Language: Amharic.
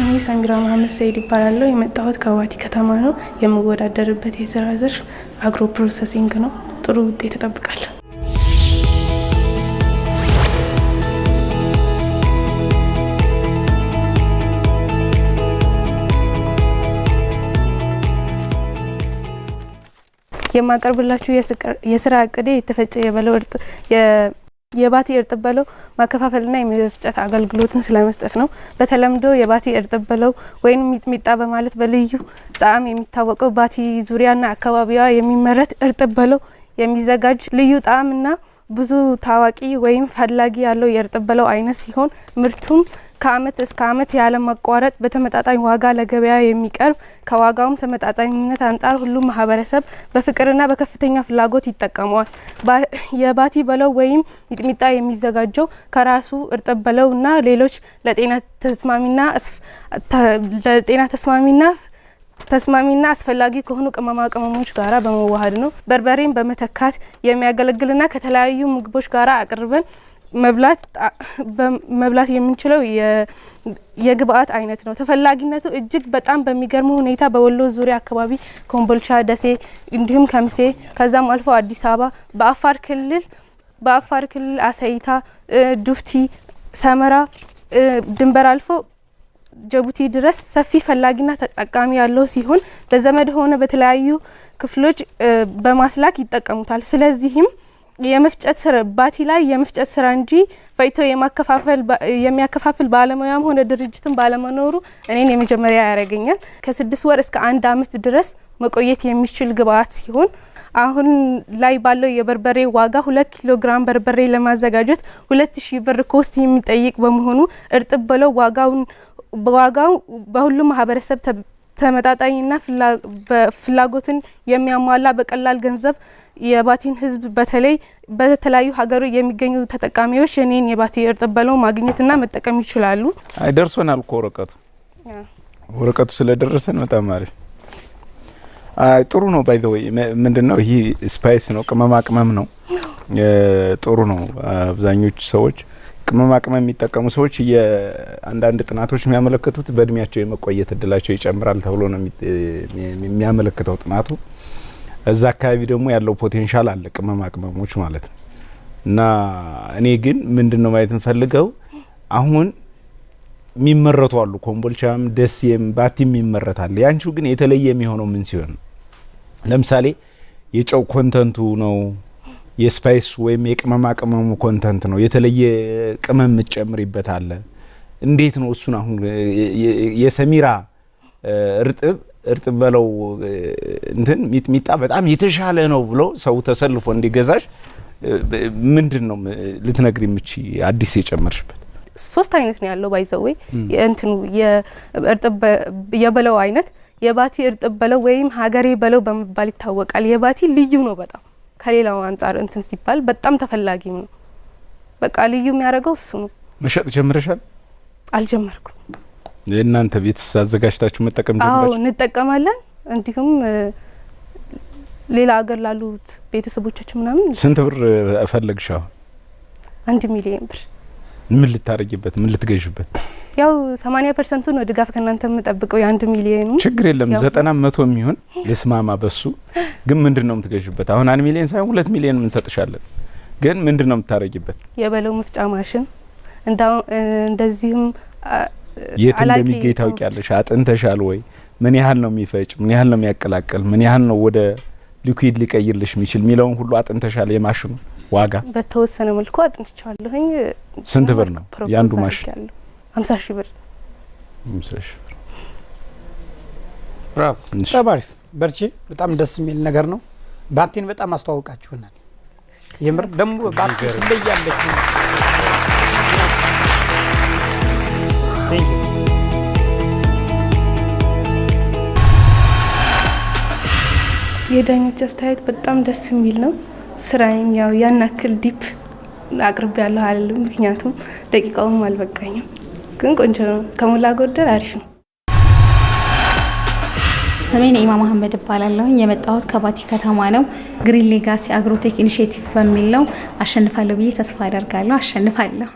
ስሜ ሰሚራ መሐመድ ሰይድ ይባላል። የመጣሁት ከባቲ ከተማ ነው። የምወዳደርበት የስራ ዘርፍ አግሮ ፕሮሰሲንግ ነው። ጥሩ ውጤት እጠብቃለሁ። የማቀርብላችሁ የስራ እቅዴ የተፈጨ የበለው የባቲ እርጥብ በለው ማከፋፈልና የመፍጨት አገልግሎትን ስለመስጠት ነው። በተለምዶ የባቲ እርጥብ በለው ወይም ሚጥሚጣ በማለት በልዩ ጣዕም የሚታወቀው ባቲ ዙሪያና አካባቢዋ የሚመረት እርጥብ በለው የሚዘጋጅ ልዩ ጣዕምና ብዙ ታዋቂ ወይም ፈላጊ ያለው የእርጥብ በለው አይነት ሲሆን ምርቱም ከአመት እስከ አመት ያለ ማቋረጥ በተመጣጣኝ ዋጋ ለገበያ የሚቀርብ ከዋጋውም ተመጣጣኝነት አንጻር ሁሉም ማህበረሰብ በፍቅርና በከፍተኛ ፍላጎት ይጠቀመዋል። የባቲ በለው ወይም ሚጥሚጣ የሚዘጋጀው ከራሱ እርጥብ በለውና ሌሎች ለጤና ተስማሚና አስፈላጊ ከሆኑ ቅመማ ቅመሞች ጋራ በመዋሃድ ነው። በርበሬን በመተካት የሚያገለግልና ከተለያዩ ምግቦች ጋራ አቅርበን መብላት የምንችለው የግብአት አይነት ነው። ተፈላጊነቱ እጅግ በጣም በሚገርም ሁኔታ በወሎ ዙሪያ አካባቢ ኮምቦልቻ፣ ደሴ እንዲሁም ከምሴ ከዛም አልፎ አዲስ አበባ በአፋር ክልል አሰይታ፣ ዱፍቲ፣ ሰመራ ድንበር አልፎ ጅቡቲ ድረስ ሰፊ ፈላጊና ተጠቃሚ ያለው ሲሆን በዘመድ ሆነ በተለያዩ ክፍሎች በማስላክ ይጠቀሙታል። ስለዚህም የመፍጨት ስራ ባቲ ላይ የመፍጨት ስራ እንጂ ፈይቶ የሚያከፋፍል ባለሙያም ሆነ ድርጅትን ባለመኖሩ እኔን የመጀመሪያ ያደርገኛል። ከ6 ወር እስከ 1 አመት ድረስ መቆየት የሚችል ግብአት ሲሆን አሁን ላይ ባለው የበርበሬ ዋጋ 2 ኪሎ ግራም በርበሬ ለማዘጋጀት 2000 ብር ኮስት የሚጠይቅ በመሆኑ እርጥብ በለው ዋጋው በሁሉም ማህበረሰብ ተመጣጣኝና ፍላጎትን የሚያሟላ በቀላል ገንዘብ የባቲን ህዝብ በተለይ በተለያዩ ሀገሩ የሚገኙ ተጠቃሚዎች እኔን የባቲ እርጥብ በለው ማግኘትና መጠቀም ይችላሉ። አይደርሶናል እኮ ወረቀቱ ስለደረሰን በጣም አሪፍ ጥሩ ነው። ባይ ዘ ወይ ምንድነው ይሄ ስፓይስ ነው፣ ቅመማ ቅመም ነው። ጥሩ ነው። አብዛኞቹ ሰዎች ቅመማ ቅመም የሚጠቀሙ ሰዎች የአንዳንድ ጥናቶች የሚያመለክቱት በእድሜያቸው የመቆየት እድላቸው ይጨምራል ተብሎ ነው የሚያመለክተው ጥናቱ። እዛ አካባቢ ደግሞ ያለው ፖቴንሻል አለ ቅመማ ቅመሞች ማለት ነው። እና እኔ ግን ምንድነው ማየት እንፈልገው አሁን የሚመረቱ አሉ፣ ኮምቦልቻም ደሴም ባቲም ይመረታል። ያንቺው ግን የተለየ የሚሆነው ምን ሲሆን ነው? ለምሳሌ የጨው ኮንተንቱ ነው፣ የስፓይስ ወይም የቅመማ ቅመሙ ኮንተንት ነው፣ የተለየ ቅመም ምጨምሪበታል። እንዴት ነው እሱን አሁን የሰሚራ እርጥብ በለው እንትን ሚጥሚጣ በጣም የተሻለ ነው ብሎ ሰው ተሰልፎ እንዲገዛሽ ምንድነው ልትነግሪ ምቺ አዲስ የጨመርሽበት? 3 አይነት ነው ያለው ባይዘው እንትኑ የእርጥብ የበለው አይነት የባቲ እርጥብ በለው ወይም ሀገሬ በለው በመባል ይታወቃል። የባቲ ልዩ ነው በጣም ከሌላው አንፃር እንትን ሲባል በጣም ተፈላጊ ነው። በቃ ልዩ የሚያደርገው እሱ ነው። መሸጥ ጀምረሻል? አልጀመርኩም። እናንተ ቤትስ አዘጋጅታችሁ መጠቀም ጀምራችሁ? አዎ እንጠቀማለን። እንዲሁም ሌላ ሀገር ላሉት ቤተሰቦቻችን ምናምን። ስንት ብር ፈለግሻው? 1 ሚሊዮን ብር። ምን ልታረጊበት? ምን ልትገዥበት? ያው 80% ነው ድጋፍ ከናንተ የምጠብቀው የ1 ሚሊዮን። ችግር የለም 90 100 የሚሆን ለስማማ በሱ ግን ምንድነው የምትገዥበት? አሁን 1 ሚሊዮን ሳይሆን 2 ሚሊዮን ምን ሰጥሻለን? ግን ምንድነው የምታረጊበት? የበለው መፍጫ ማሽን እንደዚህም የት እንደሚገኝ ታውቂያለሽ? አጥንተሻል ወይ? ምን ያህል ነው የሚፈጭ? ምን ያህል ነው የሚያቀላቅል? ምን ያህል ነው ወደ ሊኩዊድ ሊቀይርልሽ የሚችል ሚለውን ሁሉ አጥንተሻል? የማሽኑ ዋጋ በተወሰነ መልኩ አጥንቻለሁኝ። ስንት ብር ነው ያንዱ ማሽን? 50,000 ብር። 50,000 ብር። ብራቮ ተባሪፍ በርቺ። በጣም ደስ የሚል ነገር ነው። ባቲን በጣም አስተዋውቃችሁናል። የምር ደግሞ ባቲ ትለያለች። የዳኞች አስተያየት በጣም ደስ የሚል ነው። ስራዬን ያው ያን ያክል ዲፕ አቅርቤ ያለሁ አይደለም፣ ምክንያቱም ደቂቃውም አልበቃኝም። ግን ቆንጆ ነው፣ ከሞላ ጎደል አሪፍ ነው። ስሜ ነይማ መሐመድ እባላለሁ። የመጣሁት ከባቲ ከተማ ነው። ግሪን ሌጋሲ አግሮቴክ ኢኒሼቲቭ በሚል ነው። አሸንፋለሁ ብዬ ተስፋ አደርጋለሁ። አሸንፋለሁ።